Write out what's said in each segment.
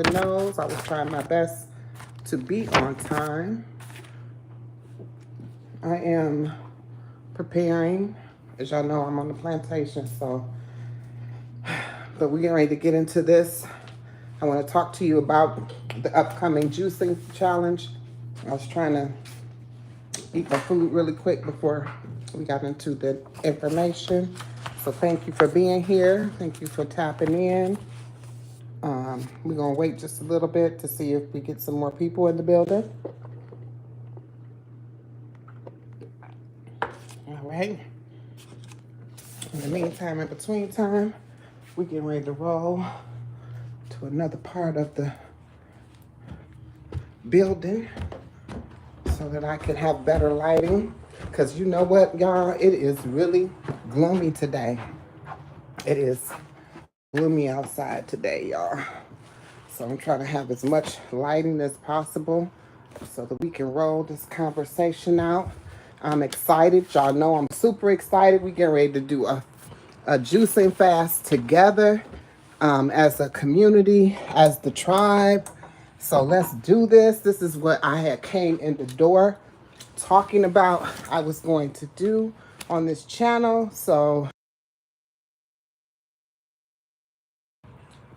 the nose. I was trying my best to be on time. I am preparing. As y'all know, I'm on the plantation, but we're getting ready to get into this. I want to talk to you about the upcoming juicing challenge. I was trying to eat my food really quick before we got into the information. So thank you for being here. Thank you for tapping in. We're going to wait just a little bit to see if we get some more people in the building. All right. In the meantime, in between time, we getting ready to roll to another part of the building so that I can have better lighting. Because you know what, y'all? It is really gloomy today. It is gloomy outside today, y'all. So I'm trying to have as much lighting as possible so that we can roll this conversation out. I'm excited. Y'all know I'm super excited. We getting ready to do a juicing fast together as a community, as the tribe. So let's do this. This is what I had came in the door talking about I was going to do on this channel. So,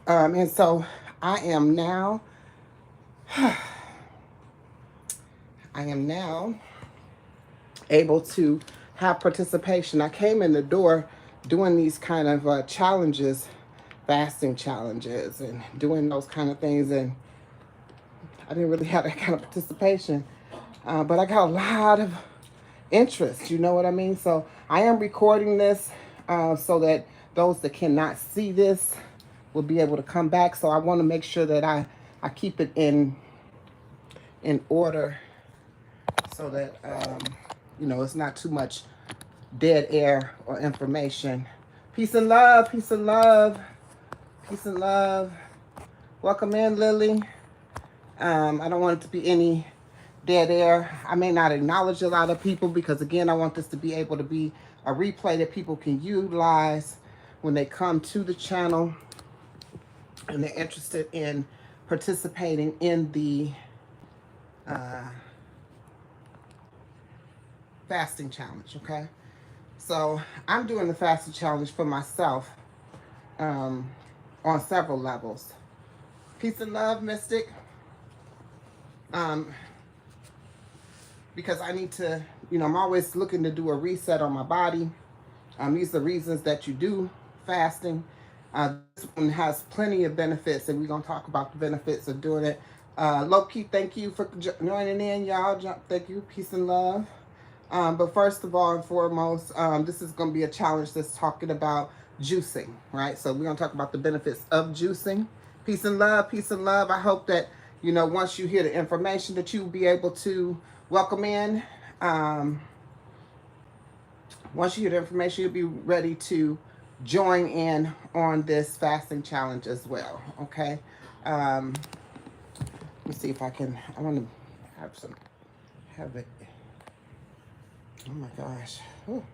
and so I am now able to have participation. I came in the door doing these kind of challenges, fasting challenges, and doing those kind of things, and I didn't really have that kind of participation, but I got a lot of interest, you know what I mean? So I am recording this so that those that cannot see this will be able to come back. So I want to make sure that I keep it in order so that you know, it's not too much dead air or information. Peace and love, peace and love, peace and love. Welcome in, Lily. I don't want it to be any dead air. I may not acknowledge a lot of people because, again, I want this to be able to be a replay that people can utilize when they come to the channel and they're interested in participating in the fasting challenge, okay? So I'm doing the fasting challenge for myself on several levels. Peace and love, Mystic. Because I need to, you know, I'm always looking to do a reset on my body. These are reasons that you do fasting. This one has plenty of benefits, and we're going to talk about the benefits of doing it. Loki, thank you for joining in, y'all. Thank you. Peace and love. But first of all and foremost, this is going to be a challenge that's talking about juicing, right? So we're going to talk about the benefits of juicing. Peace and love, peace and love. I hope that, you know, once you hear the information that you'll be able to welcome in. Once you hear the information, you'll be ready to join in on this fasting challenge as well, okay? Let me see if I want to have it. Oh my gosh. Whew.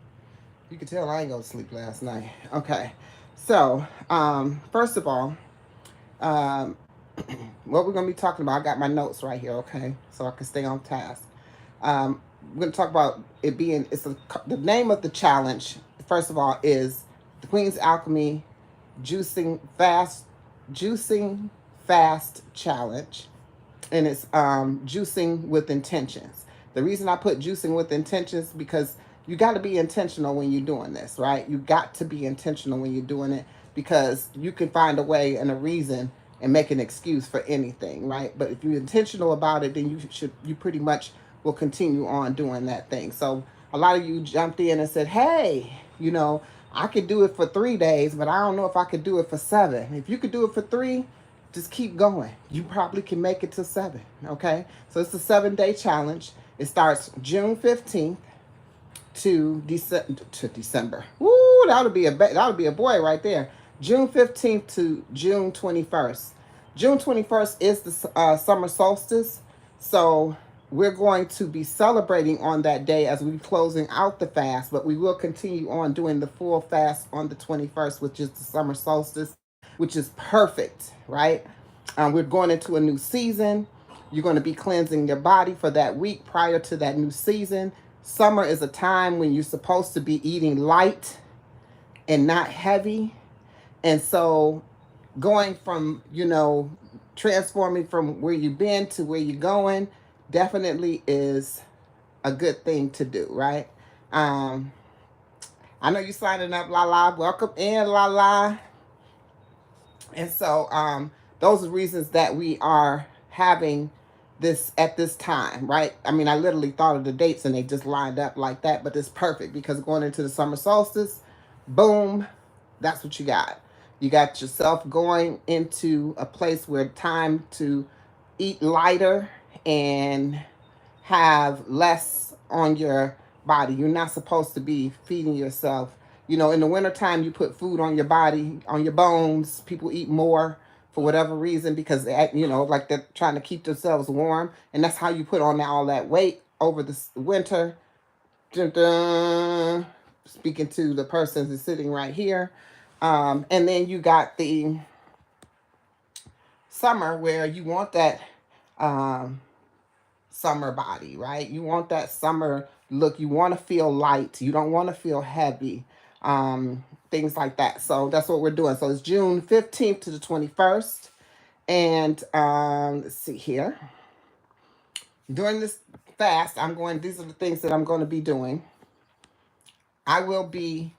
You can tell I ain't go to sleep last night. Okay. So, first of all, what we're going to be talking about, I got my notes right here, okay? So I can stay on task. We're going to talk about it being, the name of the challenge, first of all, is the Queen's Alchemy Juicing Fast Challenge. And it's juicing with intentions. The reason I put juicing with intentions because you got to be intentional when you're doing this, right? You got to be intentional when you're doing it because you can find a way and a reason and make an excuse for anything, right? But if you're intentional about it, then you pretty much will continue on doing that thing. So a lot of you jumped in and said, hey, you know, I could do it for 3 days, but I don't know if I could do it for 7. If you could do it for 3, just keep going. You probably can make it to 7, okay? So it's a 7-day challenge. It starts June 15th to December. Woo, that'll be a boy right there. June 15th to June 21st. June 21st is the summer solstice. So we're going to be celebrating on that day as we're closing out the fast, but we will continue on doing the full fast on the 21st, which is the summer solstice, which is perfect, right? We're going into a new season. You're going to be cleansing your body for that week prior to that new season. Summer is a time when you're supposed to be eating light and not heavy. And so going from, transforming from where you've been to where you're going definitely is a good thing to do, right? Um, I know you're signing up, La La. Welcome in, La La. And so those are reasons that we are having this at this time, right? I mean, I literally thought of the dates and they just lined up like that, but it's perfect because going into the summer solstice, boom, that's what you got. You got yourself going into a place where time to eat lighter and have less on your body. You're not supposed to be feeding yourself. In the wintertime, you put food on your body, on your bones. People eat more for whatever reason because, like they're trying to keep themselves warm. And that's how you put on all that weight over the winter. Dun, dun. Speaking to the person who's sitting right here. And then you got the summer where you want that summer body, right? You want that summer look. You want to feel light. You don't want to feel heavy. Things like that. So that's what we're doing. So it's June 15th to the 21st. And let's see here. During this fast, these are the things that I'm going to be doing. I will be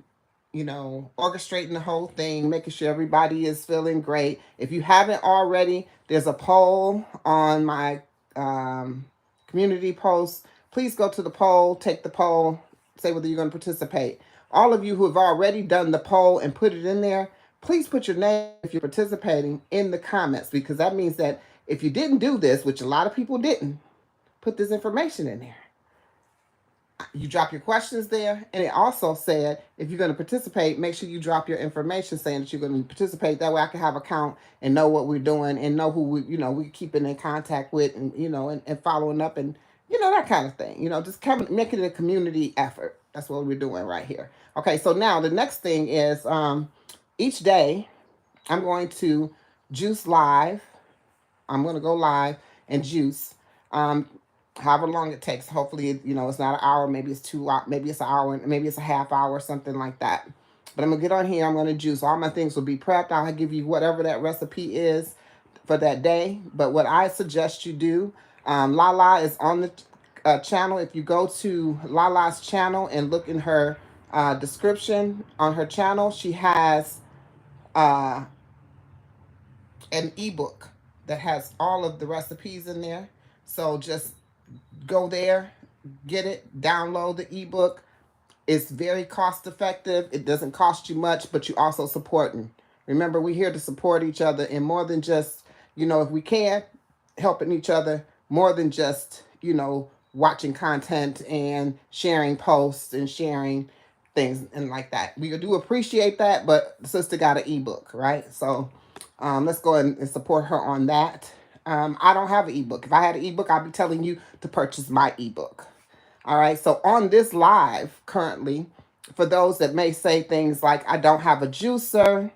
orchestrating the whole thing, making sure everybody is feeling great. If you haven't already, there's a poll on my community post. Please go to the poll, take the poll, say whether you're going to participate. All of you who have already done the poll and put it in there, please put your name if you're participating in the comments, because that means that if you didn't do this, which a lot of people didn't, put this information in there. You drop your questions there, and it also said if you're going to participate, make sure you drop your information saying that you're going to participate. That way I can have a count and know what we're doing and know who we're keeping in contact with, and and following up, and that kind of thing. Just making it a community effort. That's what we're doing right here. Okay, so now the next thing is each day I'm going to juice live. I'm going to go live and juice. However long it takes. Hopefully, it's not an hour. Maybe it's 2 hours. Maybe it's an hour. Maybe it's a half hour, something like that. But I'm going to get on here. I'm going to juice. All my things will be prepped. I'll give you whatever that recipe is for that day. But what I suggest you do, Lala is on the channel. If you go to Lala's channel and look in her description on her channel, she has an ebook that has all of the recipes in there. So just go there, get it, download the ebook. It's very cost effective. It doesn't cost you much, but you also supporting. Remember, we're here to support each other, and more than just, if we can, helping each other, more than just, watching content and sharing posts and sharing things and like that. We do appreciate that, but the sister got an ebook, right? So let's go ahead and support her on that. I don't have an ebook. If I had an ebook, I'd be telling you to purchase my ebook. All right. So on this live currently, for those that may say things like, I don't have a juicer.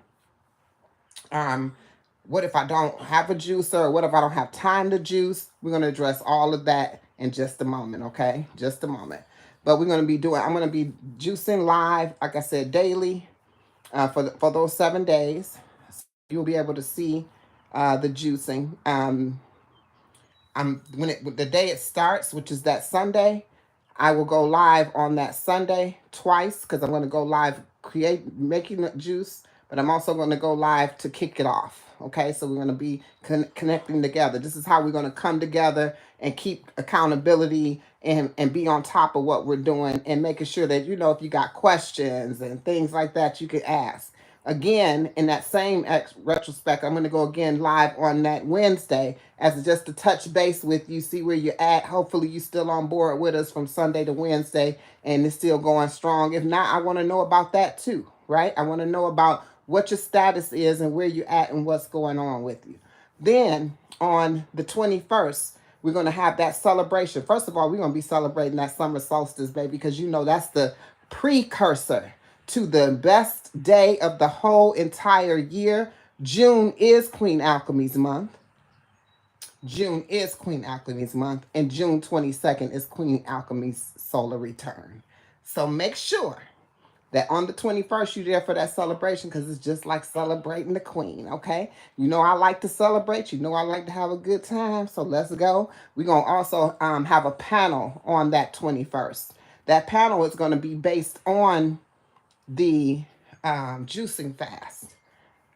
What if I don't have a juicer? Or what if I don't have time to juice? We're going to address all of that in just a moment. Okay. Just a moment. But I'm going to be juicing live, like I said, daily for those 7 days. So you'll be able to see the juicing. The day it starts, which is that Sunday, I will go live on that Sunday twice because I'm going to go live making the juice, but I'm also going to go live to kick it off. Okay, so we're going to be connecting together. This is how we're going to come together and keep accountability and be on top of what we're doing and making sure that, if you got questions and things like that, you can ask. Again, in that same retrospect, I'm going to go again live on that Wednesday as just to touch base with you, see where you're at. Hopefully you're still on board with us from Sunday to Wednesday and it's still going strong. If not, I want to know about that too, right? I want to know about what your status is and where you're at and what's going on with you. Then on the 21st, we're going to have that celebration. First of all, we're going to be celebrating that summer solstice, baby, because that's the precursor to the best day of the whole entire year. June is Queen Alchemy's month. June is Queen Alchemy's month, and June 22nd is Queen Alchemy's solar return. So make sure that on the 21st you're there for that celebration, because it's just like celebrating the queen. Okay, you know I like to celebrate, you know I like to have a good time, so let's go. We're going to also have a panel on that 21st. That panel is going to be based on the juicing fast.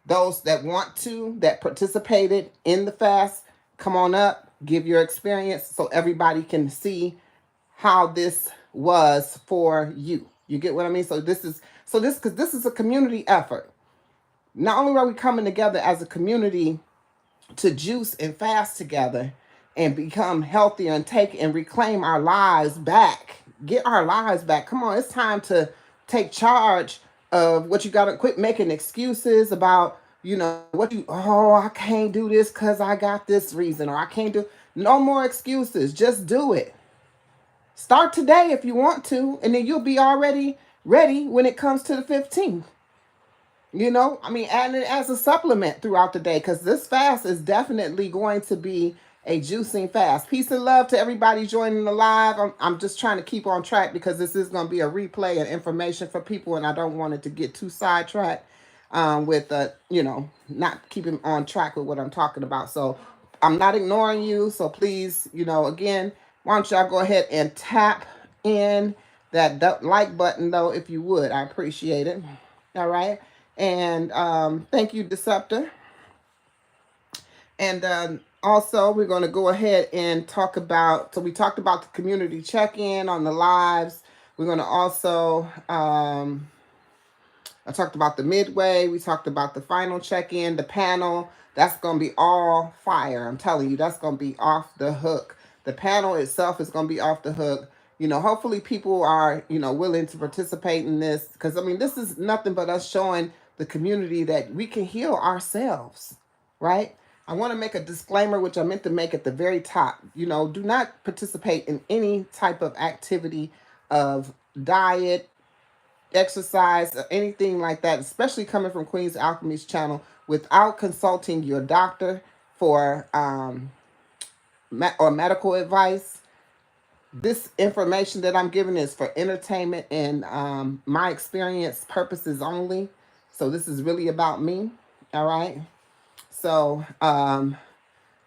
Those that want to, that participated in the fast, come on up, give your experience so everybody can see how this was for you. You get what I mean? Because this is a community effort. Not only are we coming together as a community to juice and fast together and become healthier and take and reclaim our lives back. Get our lives back. Come on, it's time to take charge of what you got to quit making excuses about, what I can't do this because I got this reason, or I can't do. No more excuses. Just do it. Start today if you want to, and then you'll be already ready when it comes to the 15th. Add it as a supplement throughout the day, because this fast is definitely going to be a juicing fast. Peace and love to everybody joining the live. I'm just trying to keep on track because this is going to be a replay and information for people, and I don't want it to get too sidetracked with, not keeping on track with what I'm talking about. So I'm not ignoring you. So please, again, why don't y'all go ahead and tap in that like button, though, if you would. I appreciate it. All right. And thank you, Deceptor. And also, we're going to go ahead and talk about, so we talked about the community check-in on the lives. We're going to also, I talked about the midway. We talked about the final check-in, the panel. That's going to be all fire. I'm telling you, that's going to be off the hook. The panel itself is going to be off the hook. Hopefully people are, willing to participate in this, because, this is nothing but us showing the community that we can heal ourselves, right? I want to make a disclaimer, which I meant to make at the very top. Do not participate in any type of activity of diet, exercise, or anything like that, especially coming from Queen's Alchemy's channel, without consulting your doctor for or medical advice. This information that I'm giving is for entertainment and my experience purposes only. So this is really about me. All right. So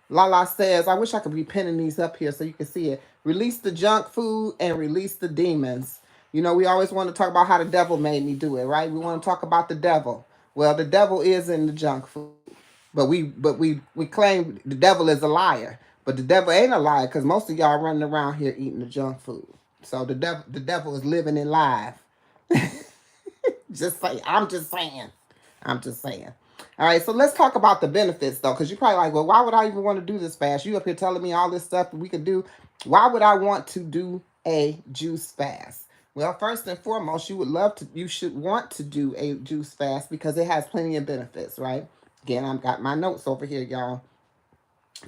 Lala says, I wish I could be pinning these up here so you can see it. Release the junk food and release the demons. We always want to talk about how the devil made me do it, right? We want to talk about the devil. Well, the devil is in the junk food. But we claim the devil is a liar. But the devil ain't a liar, because most of y'all running around here eating the junk food. So the devil is living in life. I'm just saying. All right, so let's talk about the benefits, though, because you're probably like, well, why would I even want to do this fast? You up here telling me all this stuff that we could do. Why would I want to do a juice fast? Well, first and foremost, you should want to do a juice fast because it has plenty of benefits, right? Again, I've got my notes over here, y'all.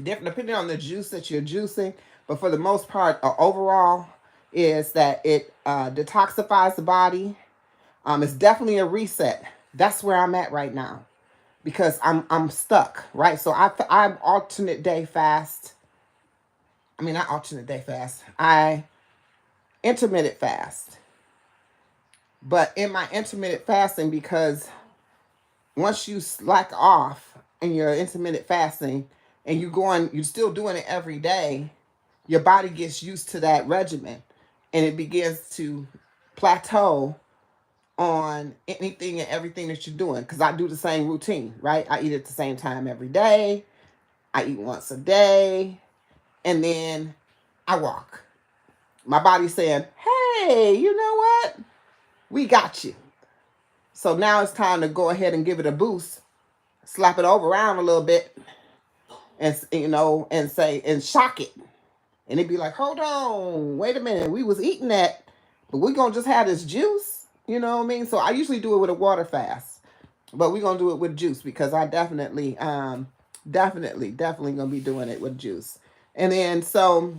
Different depending on the juice that you're juicing, but for the most part, overall, is that it detoxifies the body. It's definitely a reset. That's where I'm at right now, because I'm stuck, right? So I'm alternate day fast. Not alternate day fast. I intermittent fast. But in my intermittent fasting, because once you slack off in your intermittent fasting and you're still doing it every day, your body gets used to that regimen and it begins to plateau on anything and everything that you're doing. Because I do the same routine, right? I eat at the same time every day. I eat once a day. And then I walk. My body's saying, hey, you know what? We got you. So now it's time to go ahead and give it a boost, slap it over around a little bit, and and shock it. And it'd be like, hold on, wait a minute, we was eating that, but we're gonna just have this juice. You know what I mean? So I usually do it with a water fast, but we're gonna do it with juice because I definitely gonna be doing it with juice. And then so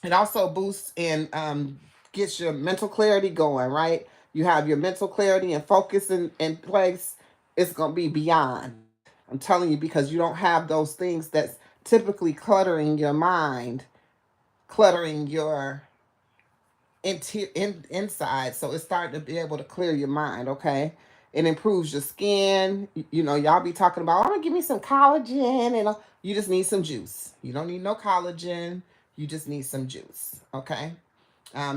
it also boosts and gets your mental clarity going, right? You have your mental clarity and focus in place. It's going to be beyond. I'm telling you, because you don't have those things typically cluttering your mind, cluttering your inside. So it's starting to be able to clear your mind, okay? It improves your skin. You know, y'all be talking about, I'm gonna give me some collagen, and you just need some juice. You don't need no collagen. You just need some juice, okay?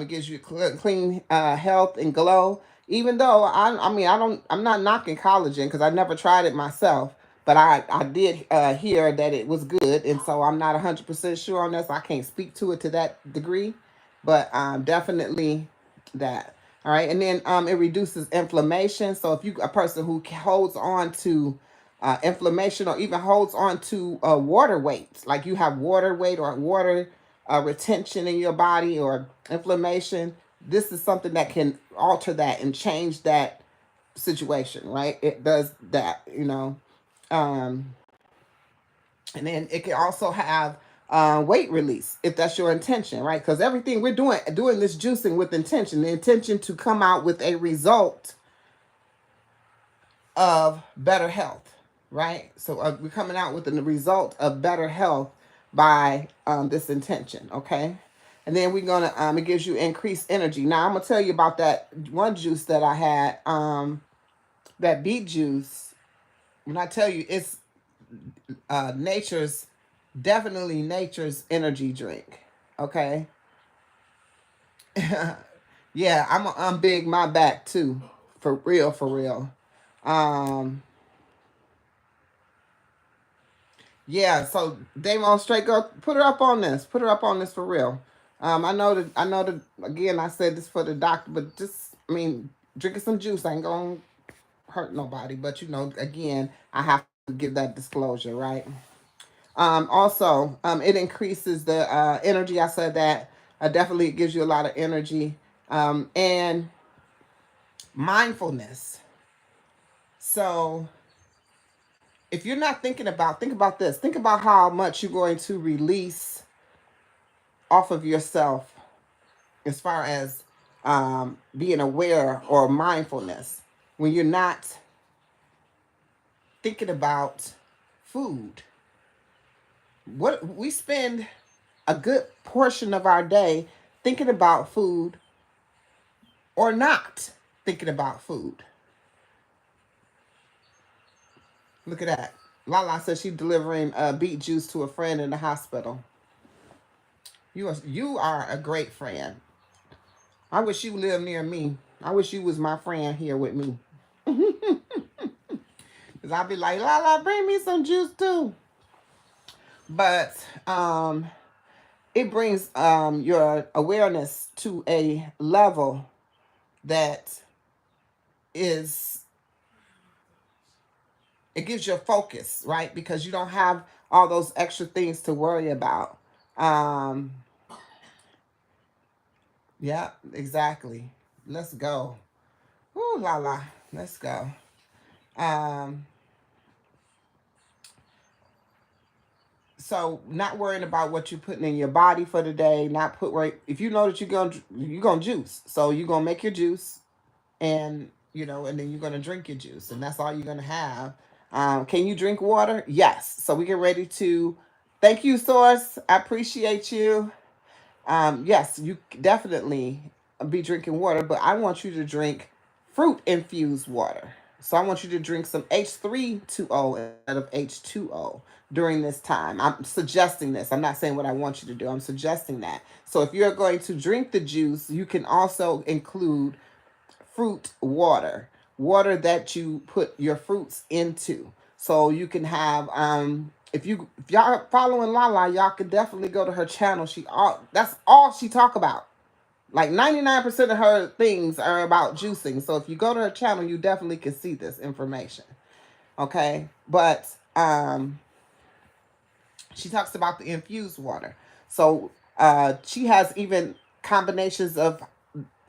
It gives you clean health and glow. Even though I'm not knocking collagen because I never tried it myself, but I did hear that it was good, and so I'm not 100% sure on this. I can't speak to it to that degree, but definitely that. All right, and then it reduces inflammation. So if you a person who holds on to inflammation or even holds on to water weight, like you have water weight or water retention in your body or inflammation, this is something that can alter that and change that situation, right? It does that, you know. Um, and then it can also have weight release if that's your intention, right? Because everything we're doing this juicing with intention, the intention to come out with a result of better health, right? So we're coming out with the result of better health by this intention, okay? And then we're gonna it gives you increased energy. Now I'm gonna tell you about that one juice that I had, that beet juice. When I tell you it's nature's definitely nature's energy drink, okay? Yeah, I'm big my back too, for real, for real. Um, Yeah, so Damon straight go put her up on this. Put her up on this for real. I know that again I said this for the doctor, but just drinking some juice ain't gonna hurt nobody. But again, I have to give that disclosure, right? Also, it increases the energy. I said that definitely it gives you a lot of energy. And mindfulness. So if you're not think about this. Think about how much you're going to release off of yourself as far as being aware or mindfulness when you're not thinking about food. What we spend a good portion of our day thinking about food or not thinking about food. Look at that. Lala says she's delivering beet juice to a friend in the hospital. You are a great friend. I wish you lived near me. I wish you was my friend here with me. Because I'll be like, Lala, bring me some juice too. But it brings your awareness to a level that is, it gives you a focus, right? Because you don't have all those extra things to worry about. Um, yeah, exactly. Let's go. Ooh, Lala, let's go. Um, So not worrying about what you're putting in your body for the day, not put right. If you know that you're gonna juice, so you're gonna make your juice, and and then you're gonna drink your juice, and that's all you're gonna have. Can you drink water? Yes. So we get ready to. Thank you, Source. I appreciate you. Yes, you definitely be drinking water, but I want you to drink fruit infused water. So I want you to drink some H3O instead of H2O during this time. I'm suggesting this. I'm not saying what I want you to do. I'm suggesting that. So if you're going to drink the juice, you can also include fruit water, water that you put your fruits into. So you can have if y'all are following Lala, y'all could definitely go to her channel. That's all she talk about. Like 99% of her things are about juicing. So if you go to her channel, you definitely can see this information. Okay? But she talks about the infused water. So she has even combinations of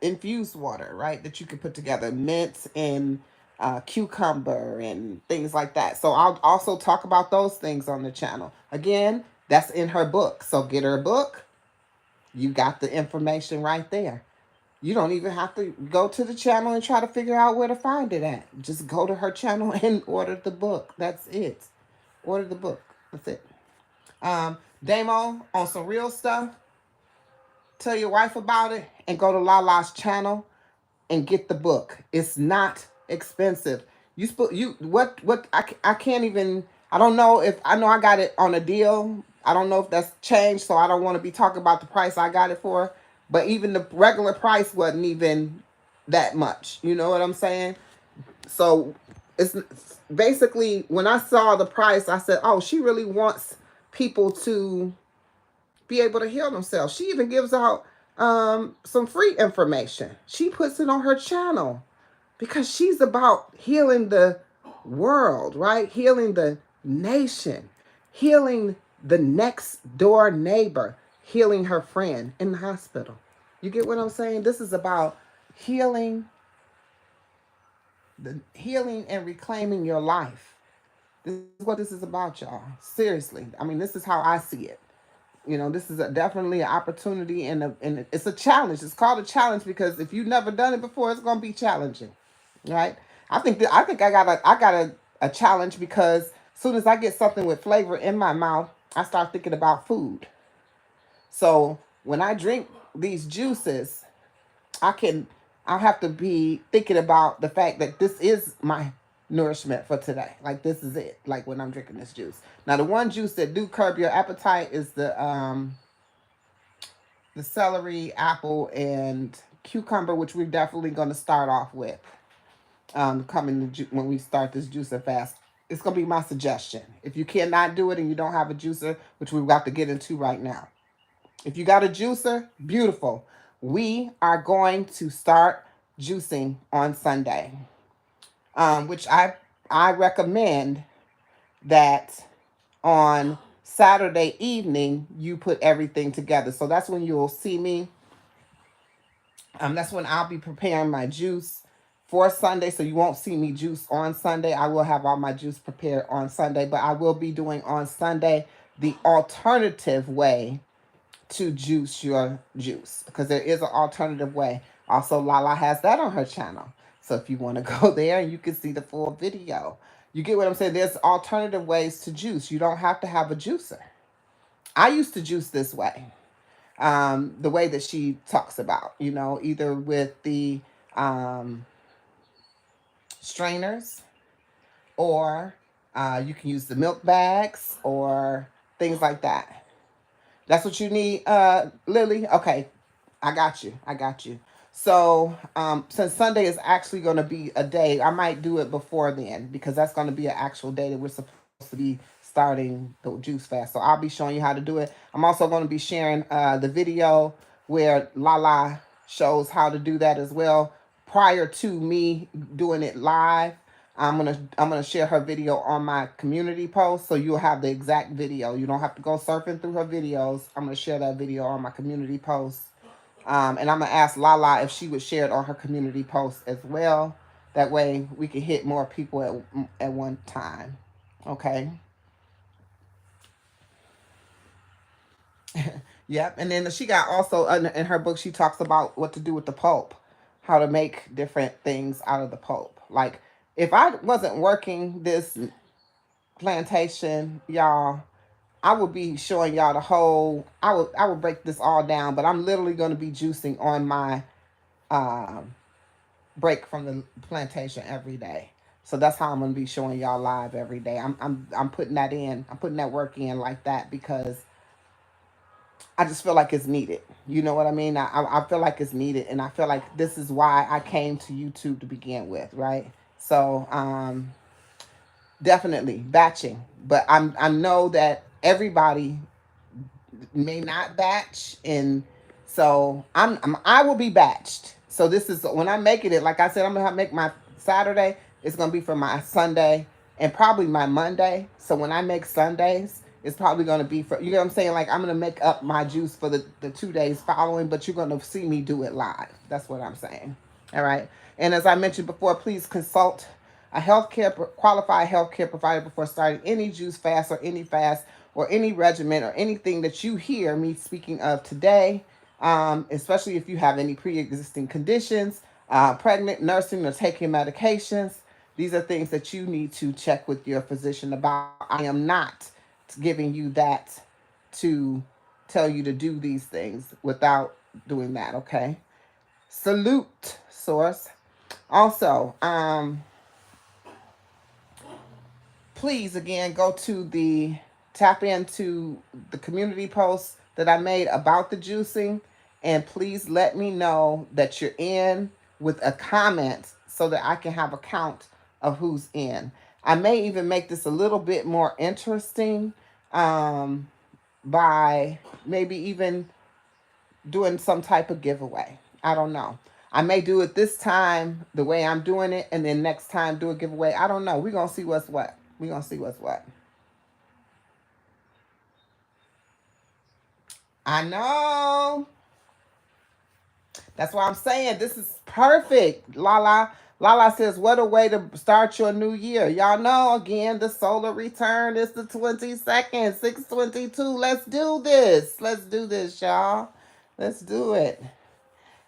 infused water, right? That you can put together, mint and cucumber and things like that. So I'll also talk about those things on the channel. Again, that's in her book. So get her book. You got the information right there. You don't even have to go to the channel and try to figure out where to find it at. Just go to her channel and order the book. That's it. Order the book. That's it. Damo, on some real stuff, tell your wife about it and go to Lala's channel and get the book. It's not expensive. I can't even, I don't know if, I know I got it on a deal. I don't know if that's changed, so I don't want to be talking about the price I got it for. But even the regular price wasn't even that much. You know what I'm saying? So it's basically, when I saw the price, I said, oh, she really wants people to be able to heal themselves. She even gives out some free information. She puts it on her channel because she's about healing the world, right? Healing the nation, healing the next door neighbor, healing her friend in the hospital. You get what I'm saying? This is about healing, the healing and reclaiming your life. This is what this is about, y'all. Seriously. I mean, this is how I see it. You know, this is definitely an opportunity, and it's a challenge. It's called a challenge because if you've never done it before, it's going to be challenging, right? I got a challenge because as soon as I get something with flavor in my mouth, I start thinking about food. So when I drink these juices, I can I'll have to be thinking about the fact that this is my nourishment for today. Like this is it. Like when I'm drinking this juice. Now the one juice that do curb your appetite is the celery, apple, and cucumber, which we're definitely going to start off with. When we start this juicer fast, it's going to be my suggestion. If you cannot do it and you don't have a juicer, which we've got to get into right now, if you got a juicer, beautiful. We are going to start juicing on Sunday, which I recommend that on Saturday evening you put everything together. So that's when you'll see me. That's when I'll be preparing my juice for Sunday. So you won't see me juice on Sunday. I will have all my juice prepared on Sunday, but I will be doing on Sunday the alternative way to juice your juice, because there is an alternative way. Also, Lala has that on her channel. So if you want to go there and you can see the full video. You get what I'm saying? There's alternative ways to juice. You don't have to have a juicer. I used to juice this way. The way that she talks about, you know, either with the strainers, or you can use the milk bags or things like that. That's what you need, Lily? Okay, I got you. I got you. So, since Sunday is actually going to be a day, I might do it before then because that's going to be an actual day that we're supposed to be starting the juice fast. So I'll be showing you how to do it. I'm also going to be sharing the video where Lala shows how to do that as well prior to me doing it live. I'm gonna share her video on my community post, so you'll have the exact video. You don't have to go surfing through her videos. I'm gonna share that video on my community post, and I'm gonna ask Lala if she would share it on her community post as well. That way we can hit more people at one time. Okay. Yep. And then she got also in her book, she talks about what to do with the pulp, how to make different things out of the pulp. Like if I wasn't working this plantation, y'all, I would be showing y'all the whole. I would break this all down, but I'm literally going to be juicing on my um, break from the plantation every day. So that's how I'm going to be showing y'all live every day. I'm putting that in. I'm putting that work in like that because I just feel like it's needed. You know what I mean? I feel like it's needed, and I feel like this is why I came to YouTube to begin with, right? So definitely batching, but I know that everybody may not batch, and so I will be batched. So this is when I'm making it. Like I said, I'm gonna make my Saturday. It's gonna be for my Sunday and probably my Monday. So when I make Sundays, it's probably gonna be for, you know what I'm saying. Like I'm gonna make up my juice for the 2 days following, but you're gonna see me do it live. That's what I'm saying. All right. And as I mentioned before, please consult a qualified healthcare provider before starting any juice fast or any fast or any regimen or anything that you hear me speaking of today, especially if you have any pre-existing conditions, pregnant, nursing, or taking medications. These are things that you need to check with your physician about. I am not giving you that to tell you to do these things without doing that, okay? Salute, source. Also, please again go to the tap into the community post that I made about the juicing, and please let me know that you're in with a comment so that I can have a count of who's in. I may even make this a little bit more interesting, um, by maybe even doing some type of giveaway. I don't know. I may do it this time the way I'm doing it, and then next time do a giveaway. I don't know. We're going to see what's what. We're going to see what's what. I know. That's why I'm saying this is perfect. Lala. Lala says, what a way to start your new year. Y'all know, again, the solar return is the 22nd, 622. Let's do this. Let's do this, y'all. Let's do it.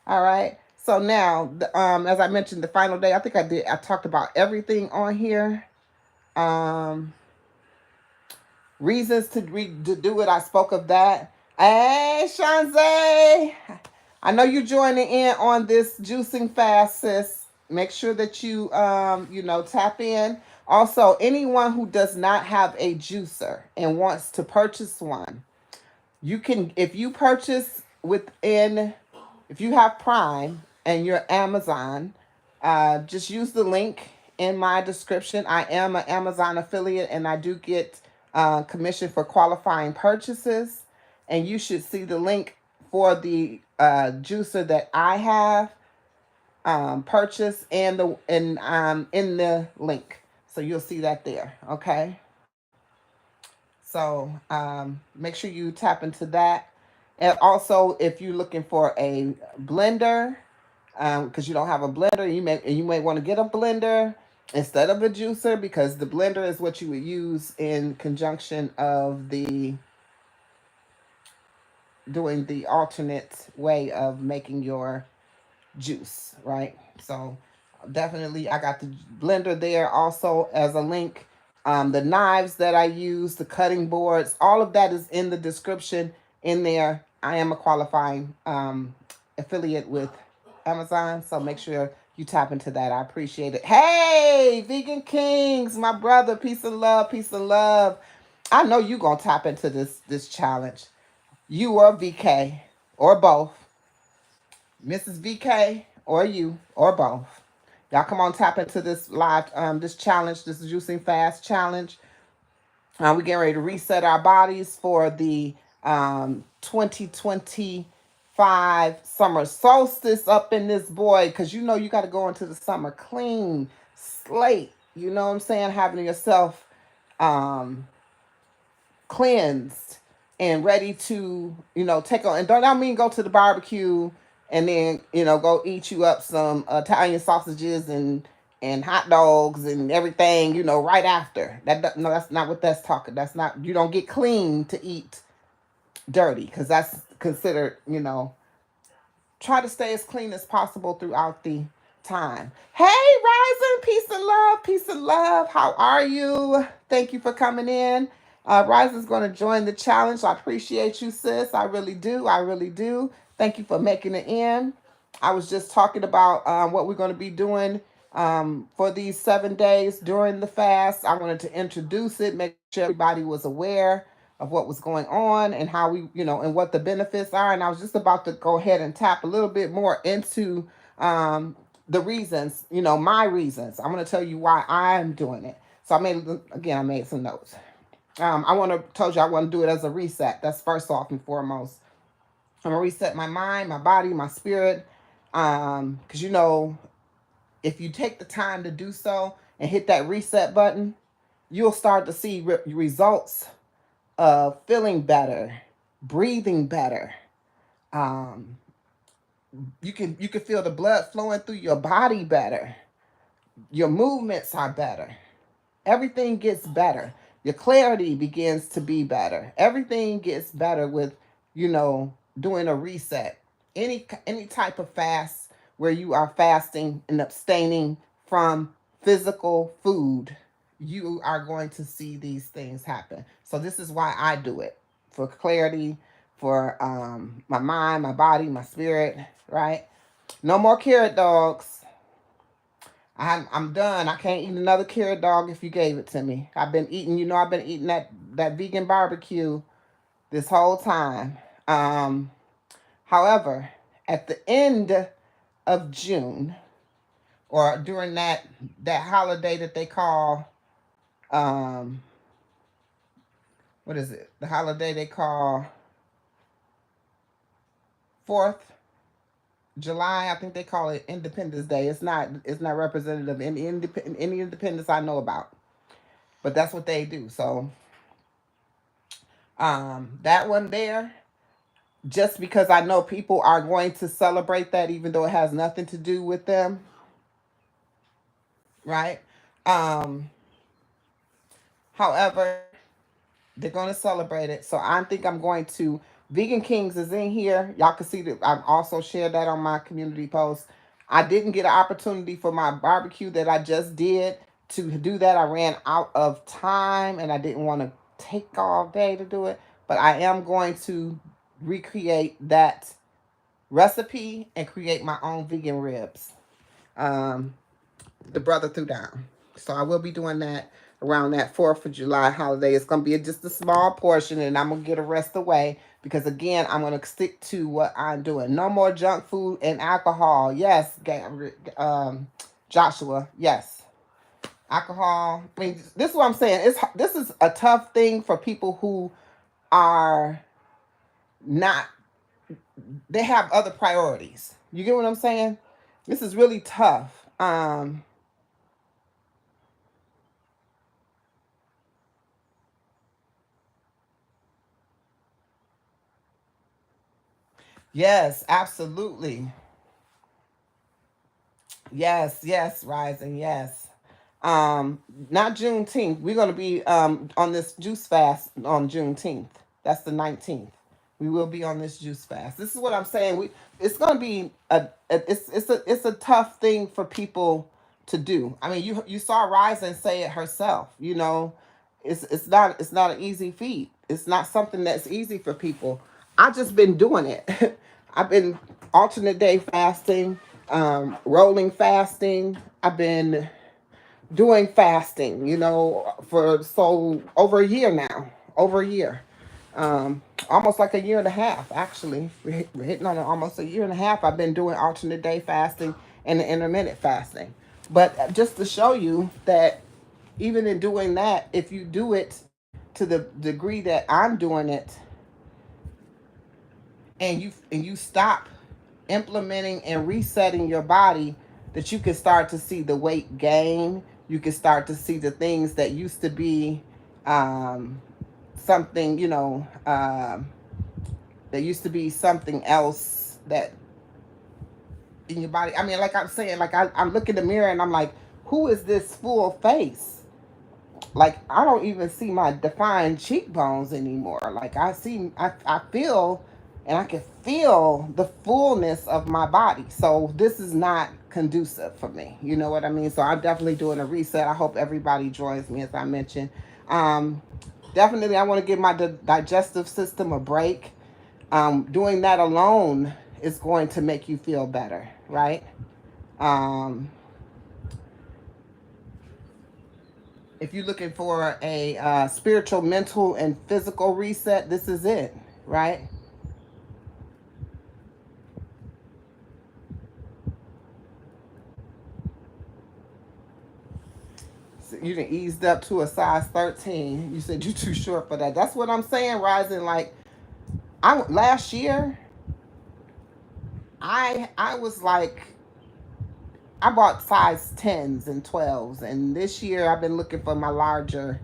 All right. So now, as I mentioned, the final day, I think I talked about everything on here. Um, reasons to do it, I spoke of that. Hey, Shanze. I know you're joining in on this juicing fast, sis. Make sure that you, tap in. Also, anyone who does not have a juicer and wants to purchase one, you can, if you purchase within, if you have Prime and you're Amazon, just use the link in my description. I am an Amazon affiliate and I do get commission for qualifying purchases. And you should see the link for the juicer that I have purchased and in the link. So you'll see that there. Okay. So make sure you tap into that. And also, if you're looking for a blender, because you don't have a blender, you may want to get a blender instead of a juicer, because the blender is what you would use in conjunction of the doing the alternate way of making your juice, right? So definitely I got the blender there also as a link. The knives that I use, the cutting boards, all of that is in the description in there. I am a qualifying affiliate with Amazon, so make sure you tap into that. I appreciate it. Hey, Vegan Kings, my brother, peace and love, peace and love. I know you gonna tap into this challenge. You or VK or both. Mrs. VK or you or both. Y'all come on, tap into this live, this challenge, this juicing fast challenge. We're getting ready to reset our bodies for the 2025 summer solstice up in this boy, because you know you got to go into the summer clean slate. You know what I'm saying? Having yourself um, cleansed and ready to, take on. And don't I mean go to the barbecue and then, go eat you up some Italian sausages and hot dogs and everything, right after. No, that's not what that's talking. That's not, you don't get clean to eat dirty, because that's considered, try to stay as clean as possible throughout the time. Hey, Rising, peace and love, peace and love. How are you? Thank you for coming in. Rising's going to join the challenge. I appreciate you, sis. I really do. I really do. Thank you for making it in. I was just talking about what we're going to be doing for these 7 days during the fast. I wanted to introduce it, make sure everybody was aware of what was going on and how we, and what the benefits are. And I was just about to go ahead and tap a little bit more into the reasons, my reasons. I'm going to tell you why I'm doing it. So I made some notes. Told you I want to do it as a reset. That's first off and foremost. I'm going to reset my mind, my body, my spirit. Because, if you take the time to do so and hit that reset button, you'll start to see results of feeling better, breathing better. Um, you can feel the blood flowing through your body better. Your movements are better. Everything gets better. Your clarity begins to be better. Everything gets better with, doing a reset. Any type of fast where you are fasting and abstaining from physical food, you are going to see these things happen. So this is why I do it. for clarity, for my mind, my body, my spirit, right? No more carrot dogs. I'm done. I can't eat another carrot dog if you gave it to me. I've been eating, I've been eating that vegan barbecue this whole time. Um, However, at the end of June, or during that holiday that they call, um, what is it? The holiday they call 4th July. I think they call it Independence Day. It's not. It's not representative of any independence I know about, but that's what they do. So, that one there, just because I know people are going to celebrate that, even though it has nothing to do with them, right? Um, However, they're going to celebrate it. So I think I'm going to. Vegan Kings is in here. Y'all can see that I've also shared that on my community post. I didn't get an opportunity for my barbecue that I just did to do that. I ran out of time and I didn't want to take all day to do it. But I am going to recreate that recipe and create my own vegan ribs. Um, the brother threw down. So I will be doing that around that 4th of July holiday. It's going to be just a small portion and I'm going to get the rest away because, again, I'm going to stick to what I'm doing. No more junk food and alcohol. Yes, Joshua, yes. Alcohol. I mean, this is what I'm saying. This is a tough thing for people who are not, they have other priorities. You get what I'm saying? This is really tough. Yes, absolutely. Yes, yes, Rising, yes. Not Juneteenth. We're gonna be on this juice fast on Juneteenth. That's the 19th. We will be on this juice fast. This is what I'm saying. It's gonna be it's a tough thing for people to do. I mean, you saw Rising say it herself. It's not an easy feat. It's not something that's easy for people. I just been doing it. I've been alternate day fasting, rolling fasting. I've been doing fasting, for so over a year now. Over a year. Almost like a year and a half, actually. We're hitting on almost a year and a half. I've been doing alternate day fasting and the intermittent fasting. But just to show you that even in doing that, if you do it to the degree that I'm doing it, and you stop implementing and resetting your body, that you can start to see the weight gain. You can start to see the things that used to be something, that used to be something else that in your body. I mean, like I'm saying, like I'm looking in the mirror and I'm like, who is this full face? Like I don't even see my defined cheekbones anymore. Like I feel, and I can feel the fullness of my body. So this is not conducive for me. You know what I mean? So I'm definitely doing a reset. I hope everybody joins me, as I mentioned. Um, Definitely, I want to give my digestive system a break. Doing that alone is going to make you feel better, right? Um, if you're looking for a spiritual, mental, and physical reset, this is it, right? So you done eased up to a size 13. You said you're too short for that. That's what I'm saying, Rising. Like I last year, I was like, I bought size 10s and 12s, and this year I've been looking for my larger.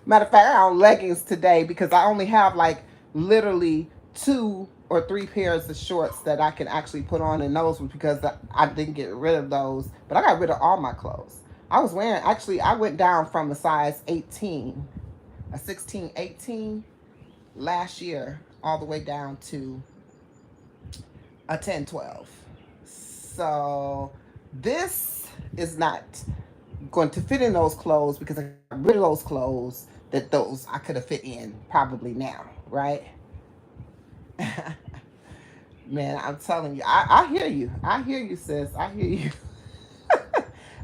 Matter of fact, I got on leggings today because I only have like literally 2 or 3 pairs of shorts that I can actually put on, and those was because I didn't get rid of those, but I got rid of all my clothes. I was wearing, actually, I went down from a size 18, a 16, 18 last year, all the way down to a 10, 12. So this is not going to fit in those clothes because I got rid of those clothes that those I could have fit in probably now, right? Man, I'm telling you, I hear you. I hear you, sis. I hear you.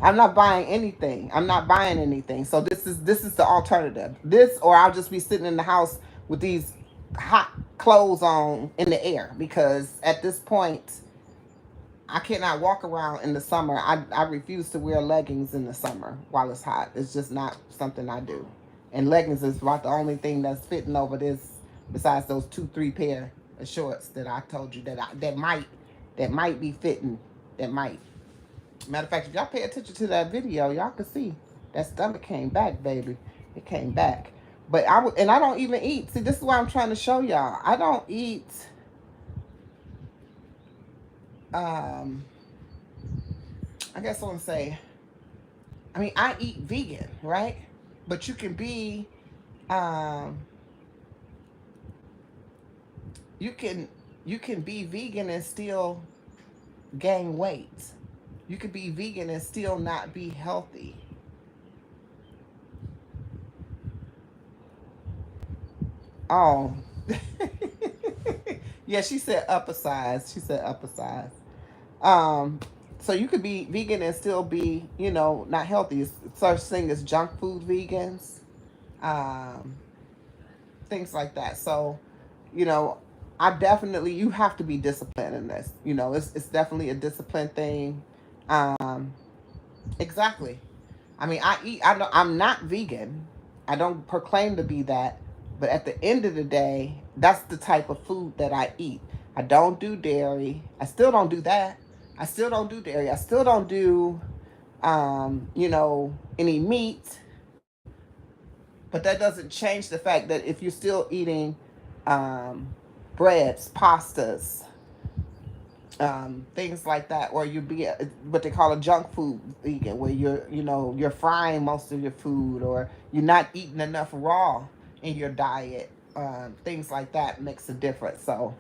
I'm not buying anything. I'm not buying anything. So this is the alternative. This, or I'll just be sitting in the house with these hot clothes on in the air, because at this point I cannot walk around in the summer. I refuse to wear leggings in the summer while it's hot. It's just not something I do. And leggings is about the only thing that's fitting over this, besides those 2-3 pair of shorts that I told you that might be fitting. That might. Matter of fact, if y'all pay attention to that video, y'all can see that stomach came back, baby. It came back. But I don't even eat. See, this is why I'm trying to show y'all. I don't eat. Um, I guess I want to say. I mean, I eat vegan, right? But um, you can be vegan and still gain weight. You could be vegan and still not be healthy. Oh. Yeah, she said upper size. She said upper size. Um, so you could be vegan and still be, not healthy. It's such thing as junk food vegans, um, things like that. So, you know, you have to be disciplined in this. It's definitely a discipline thing. Um, exactly. I mean, I know I'm not vegan. I don't proclaim to be that. But at the end of the day, that's the type of food that I eat. I don't do dairy. I still don't do that. I still don't do dairy. I still don't do, any meat. But that doesn't change the fact that if you're still eating um, breads, pastas, things like that, or you be what they call a junk food vegan, where you're frying most of your food, or you're not eating enough raw in your diet. Things like that makes a difference. So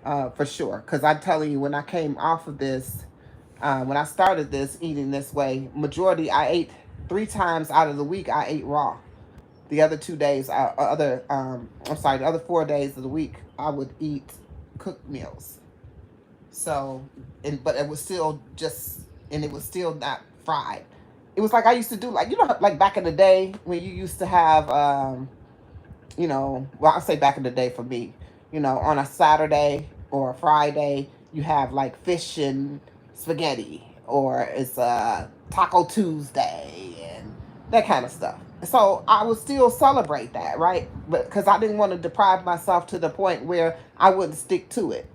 for sure, because I'm telling you, when I came off of this, when I started this eating this way, majority I ate 3 times out of the week. I ate raw. The other 2 days, the other 4 days of the week, I would eat cooked meals. So, but it was still and it was still not fried. It was like I used to do, like, like back in the day when you used to have, well, I'll say back in the day for me, on a Saturday or a Friday, you have like fish and spaghetti, or it's Taco Tuesday and that kind of stuff. So I would still celebrate that, right? But because I didn't want to deprive myself to the point where I wouldn't stick to it.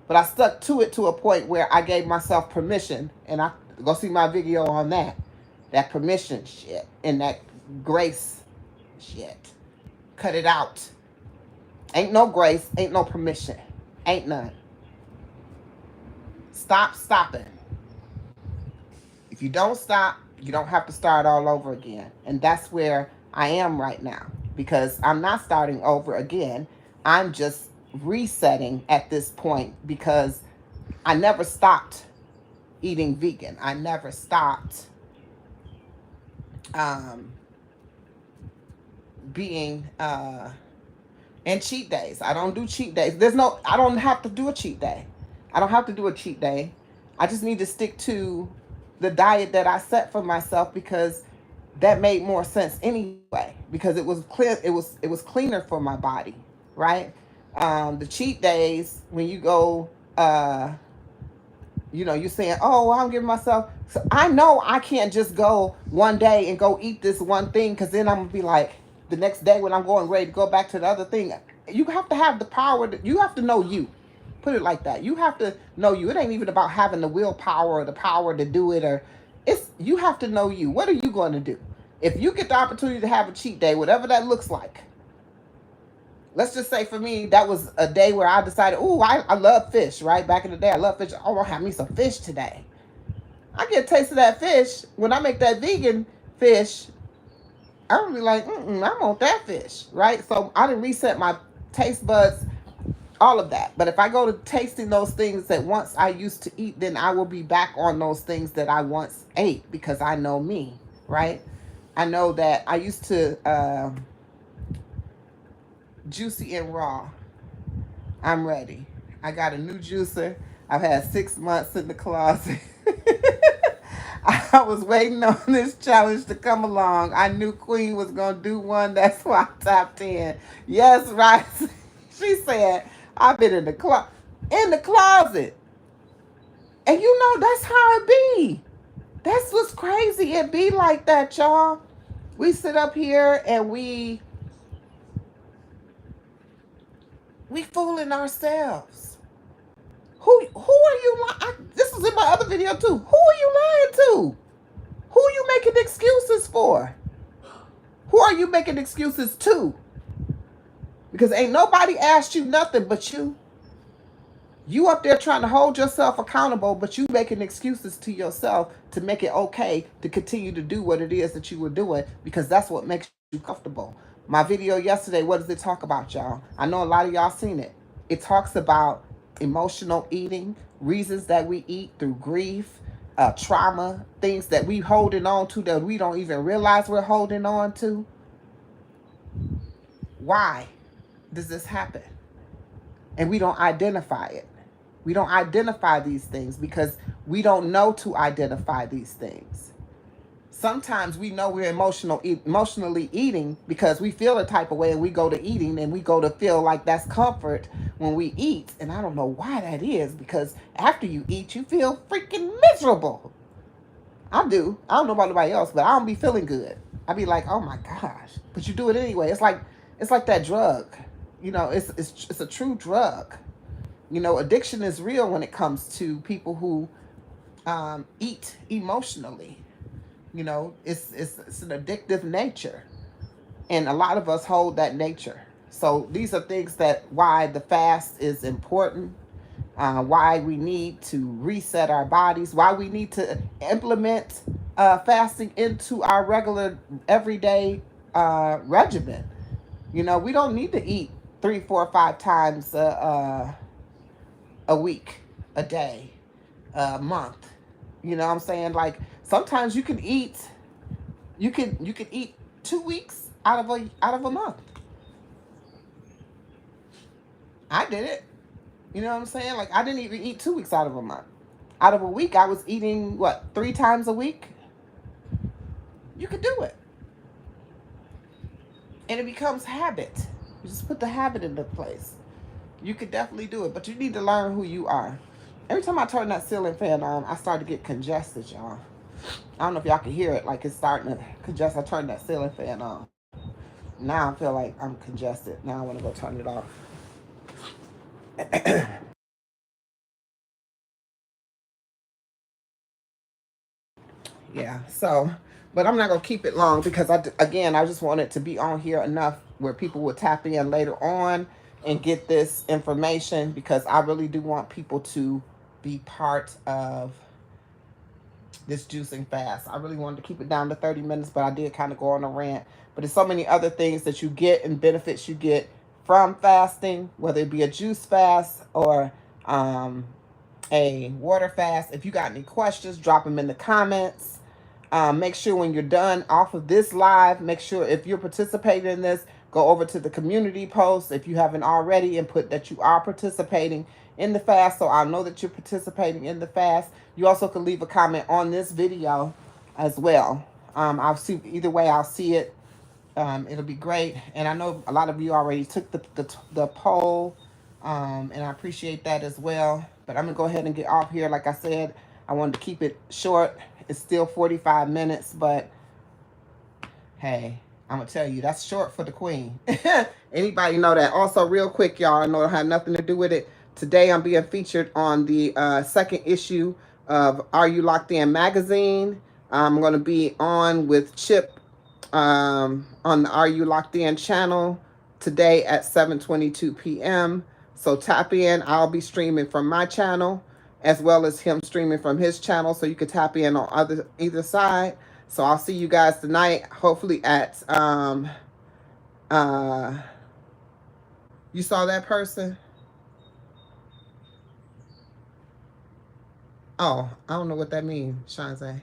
But I stuck to it to a point where I gave myself permission, and I go see my video on that permission shit and that grace shit. Cut it out. Ain't no grace, ain't no permission, ain't none. Stop stopping. If you don't stop, you don't have to start all over again. And that's where I am right now, because I'm not starting over again. I'm just resetting at this point, because I never stopped eating vegan. I never stopped um, being and cheat days. I don't do cheat days. I don't have to do a cheat day. I don't have to do a cheat day. I just need to stick to the diet that I set for myself, because that made more sense anyway, because it was clear, it was cleaner for my body, right? The cheat days, when you go you're saying, oh, well, I'm giving myself. So I know I can't just go one day and go eat this one thing, because then I'm going to be like, the next day when I'm going ready to go back to the other thing. You have to have the power. You have to know you. Put it like that. You have to know you. It ain't even about having the willpower or the power to do it. You have to know you. What are you going to do? If you get the opportunity to have a cheat day, whatever that looks like, let's just say for me, that was a day where I decided, oh, I love fish, right? Back in the day, I love fish. Oh, I'll have me some fish today. I get a taste of that fish. When I make that vegan fish, I'm be like, I want that fish, right? So I didn't reset my taste buds, all of that. But if I go to tasting those things that once I used to eat, then I will be back on those things that I once ate, because I know me, right? I know that I used to juicy and raw. I'm ready. I got a new juicer. I've had 6 months in the closet. I was waiting on this challenge to come along. I knew Queen was going to do one. That's why I tapped in. Yes, right. She said, I've been in the closet. And you know, that's how it be. That's what's crazy. It be like that, y'all. We sit up here and we fooling ourselves. Who are you lying? This was in my other video too. Who are you lying to? Who are you making excuses for? Who are you making excuses to? Because ain't nobody asked you nothing but you. You up there trying to hold yourself accountable, but you making excuses to yourself to make it okay to continue to do what it is that you were doing because that's what makes you comfortable. My video yesterday, what does it talk about, y'all? I know a lot of y'all seen it. It talks about emotional eating, reasons that we eat through grief, trauma, things that we holding on to that we don't even realize we're holding on to. Why does this happen? And we don't identify it. We don't identify these things because we don't know to identify these things. Sometimes we know we're emotionally eating because we feel a type of way and we go to eating and we go to feel like that's comfort when we eat. And I don't know why that is because after you eat, you feel freaking miserable. I do. I don't know about anybody else, but I don't be feeling good. I be like, oh my gosh. But you do it anyway. It's like that drug. You know, it's a true drug. You know, addiction is real when it comes to people who eat emotionally. You know, it's an addictive nature, and a lot of us hold that nature. So these are things that why the fast is important, why we need to reset our bodies, why we need to implement fasting into our regular everyday regimen. You know, we don't need to eat 3, 4, 5 times a week, a day, a month. You know what I'm saying? Like sometimes you can eat 2 weeks out of a month. I did it. You know what I'm saying? Like I didn't even eat 2 weeks out of a month. Out of a week, I was eating what 3 times a week. You could do it, and it becomes habit. You just put the habit into place. You could definitely do it, but you need to learn who you are. Every time I turn that ceiling fan on, I start to get congested, y'all. I don't know if y'all can hear it. Like it's starting to congest. I turned that ceiling fan on. Now I feel like I'm congested. Now I want to go turn it off. Yeah. So, but I'm not gonna keep it long because I just want it to be on here enough where people will tap in later on and get this information because I really do want people to be part of this juicing fast. I really wanted to keep it down to 30 minutes, but I did kind of go on a rant. But there's so many other things that you get and benefits you get from fasting, whether it be a juice fast or um, a water fast. If you got any questions, drop them in the comments. Make sure when you're done off of this live, make sure if you're participating in this, go over to the community post if you haven't already and put that you are participating in the fast so I'll know that you're participating in the fast. You also can leave a comment on this video as well. I'll see either way. I'll see it. It'll be great. And I know a lot of you already took the poll, and I appreciate that as well. But I'm going to go ahead and get off here. Like I said, I wanted to keep it short. It's still 45 minutes, but hey, I'm going to tell you, that's short for the queen. Anybody know that? Also, real quick, y'all, I know it had nothing to do with it. Today, I'm being featured on the second issue of Are You Locked In magazine. I'm going to be on with Chip on the Are You Locked In channel today at 7:22 p.m. So tap in. I'll be streaming from my channel as well as him streaming from his channel. So you can tap in on either side. So I'll see you guys tonight, hopefully at uh you saw that person? Oh, I don't know what that means, Shanzay.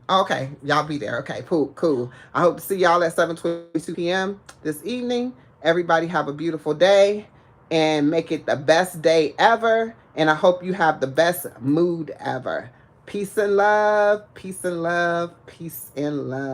Okay, y'all be there. Okay, cool. I hope to see y'all at 7:22 p.m. this evening. Everybody have a beautiful day and make it the best day ever. And I hope you have the best mood ever. Peace and love, peace and love, peace and love.